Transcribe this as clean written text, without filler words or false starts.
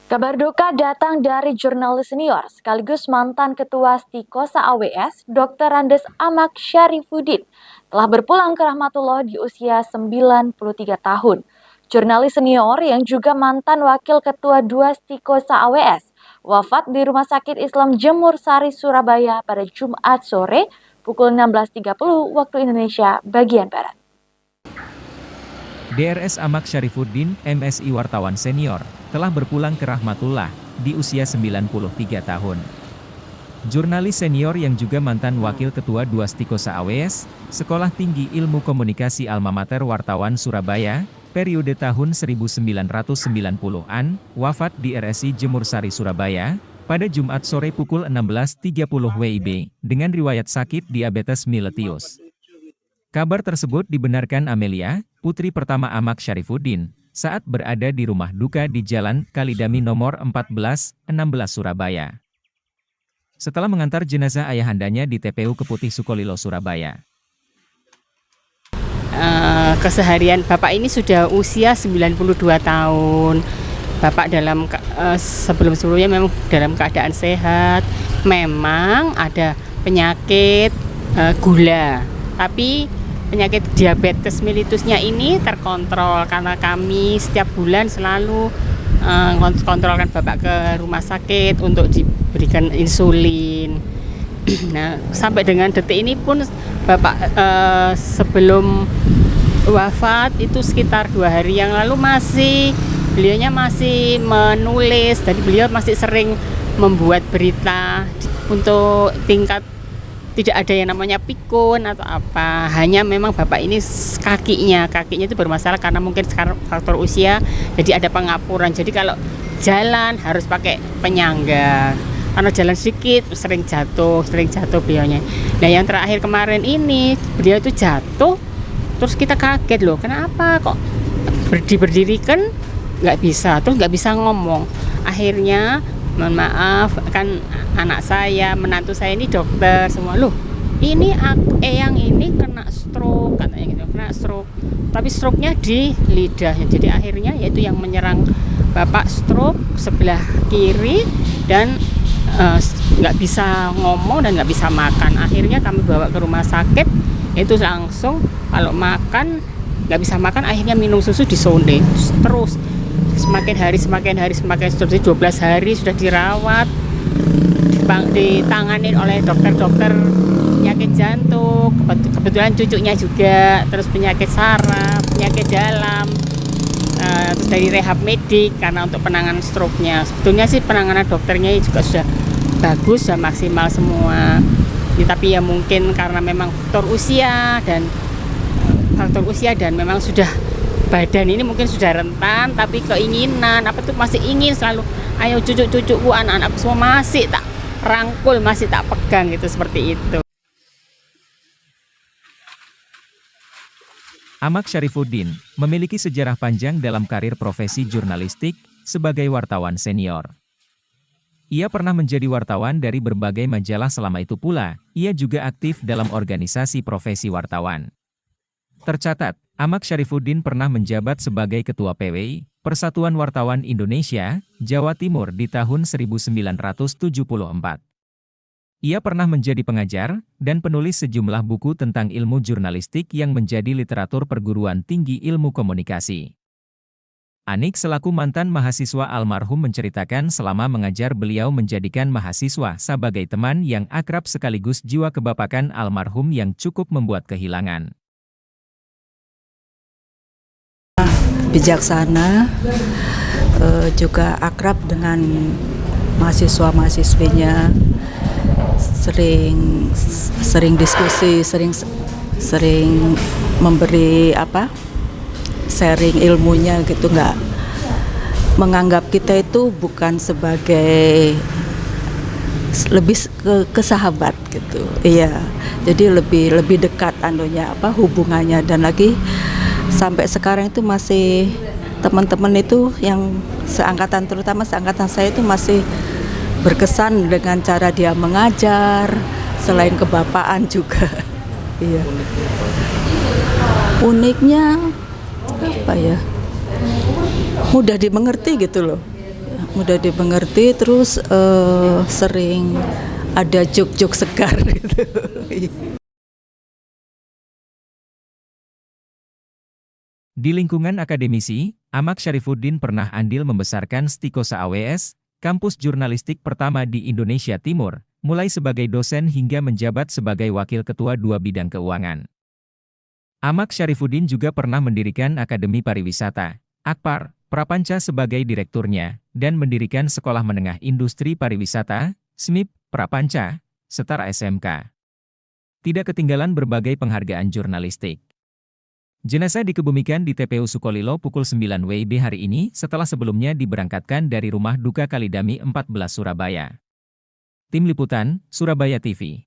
Kabar duka datang dari jurnalis senior sekaligus mantan Ketua Stikosa AWS, Dr. Andes Amak Syarifuddin, telah berpulang ke rahmatullah di usia 93 tahun. Jurnalis senior yang juga mantan Wakil Ketua 2 Stikosa AWS, wafat di Rumah Sakit Islam Jemur Sari, Surabaya pada Jumat sore pukul 16.30 waktu Indonesia bagian Barat. DRS Amak Syarifuddin, MSI wartawan senior, telah berpulang ke rahmatullah, di usia 93 tahun. Jurnalis senior yang juga mantan Wakil Ketua 2 Stikosa AWS, Sekolah Tinggi Ilmu Komunikasi Alma Mater Wartawan Surabaya, periode tahun 1990-an, wafat di RSI Jemur Sari, Surabaya, pada Jumat sore pukul 16.30 WIB, dengan riwayat sakit diabetes mellitus. Kabar tersebut dibenarkan Amelia, putri pertama Amak Syarifuddin, saat berada di rumah duka di Jalan Kalidami nomor 14, 16 Surabaya. Setelah mengantar jenazah ayahandanya di TPU Keputih Sukolilo, Surabaya. Keseharian Bapak ini sudah usia 92 tahun. Bapak sebelum-sebelumnya memang dalam keadaan sehat. Memang ada penyakit gula, tapi penyakit diabetes mellitusnya ini terkontrol karena kami setiap bulan selalu kontrolkan Bapak ke rumah sakit untuk diberikan insulin. Nah, sampai dengan detik ini pun Bapak sebelum wafat itu sekitar 2 hari yang lalu beliaunya masih menulis, dan beliau masih sering membuat berita untuk tingkat tidak ada yang namanya pikun atau apa, hanya memang Bapak ini kakinya itu bermasalah karena mungkin sekarang faktor usia, jadi ada pengapuran. Jadi kalau jalan harus pakai penyangga, karena jalan sedikit sering jatuh beliaunya. Nah, yang terakhir kemarin ini beliau itu jatuh, terus kita kaget loh, kenapa kok berdirikan nggak bisa, terus nggak bisa ngomong. Akhirnya mohon maaf, kan anak saya, menantu saya ini dokter semua. Loh, ini Eyang ini kena stroke, katanya gitu, kena stroke. Tapi stroke-nya di lidah. Jadi akhirnya yaitu yang menyerang Bapak stroke sebelah kiri dan nggak bisa ngomong dan nggak bisa makan. Akhirnya kami bawa ke rumah sakit, itu langsung kalau makan nggak bisa makan, akhirnya minum susu disonde terus. Semakin hari seterusnya 12 hari sudah dirawat, ditangani oleh dokter penyakit jantung, kebetulan cucunya juga, terus penyakit saraf, penyakit dalam, terus dari rehab medik karena untuk penanganan stroke-nya. Sebetulnya sih penanganan dokternya juga sudah bagus, sudah maksimal semua. Tapi ya mungkin karena memang faktor usia dan memang sudah badan ini mungkin sudah rentan, tapi keinginan masih ingin selalu, ayo cucu-cucuku, anak-anakku semua masih tak rangkul, masih tak pegang gitu, seperti itu. Amak Syarifuddin memiliki sejarah panjang dalam karir profesi jurnalistik sebagai wartawan senior. Ia pernah menjadi wartawan dari berbagai majalah. Selama itu pula, ia juga aktif dalam organisasi profesi wartawan. Tercatat, Amak Syarifuddin pernah menjabat sebagai Ketua PWI, Persatuan Wartawan Indonesia, Jawa Timur di tahun 1974. Ia pernah menjadi pengajar dan penulis sejumlah buku tentang ilmu jurnalistik yang menjadi literatur perguruan tinggi ilmu komunikasi. Anik selaku mantan mahasiswa almarhum menceritakan selama mengajar beliau menjadikan mahasiswa sebagai teman yang akrab sekaligus jiwa kebapakan almarhum yang cukup membuat kehilangan. Bijaksana, juga akrab dengan mahasiswa-mahasiswinya, sering diskusi, sering memberi sharing ilmunya gitu, nggak menganggap kita itu bukan sebagai lebih ke sahabat gitu. Iya, jadi lebih dekat hubungannya, dan lagi sampai sekarang itu masih teman-teman itu yang seangkatan, terutama seangkatan saya itu masih berkesan dengan cara dia mengajar, selain kebapaan juga. Iya. Uniknya mudah dimengerti gitu loh. mudah dimengerti, terus sering ada jok-jok segar gitu. Di lingkungan akademisi, Amak Syarifuddin pernah andil membesarkan Stikosa AWS, kampus jurnalistik pertama di Indonesia Timur, mulai sebagai dosen hingga menjabat sebagai wakil ketua 2 bidang keuangan. Amak Syarifuddin juga pernah mendirikan Akademi Pariwisata, Akpar, Prapanca sebagai direkturnya, dan mendirikan Sekolah Menengah Industri Pariwisata, SMIP, Prapanca, Setara SMK. Tidak ketinggalan berbagai penghargaan jurnalistik. Jenazah dikebumikan di TPU Sukolilo pukul 9 WIB hari ini setelah sebelumnya diberangkatkan dari rumah duka Kalidami 14 Surabaya. Tim Liputan, Surabaya TV.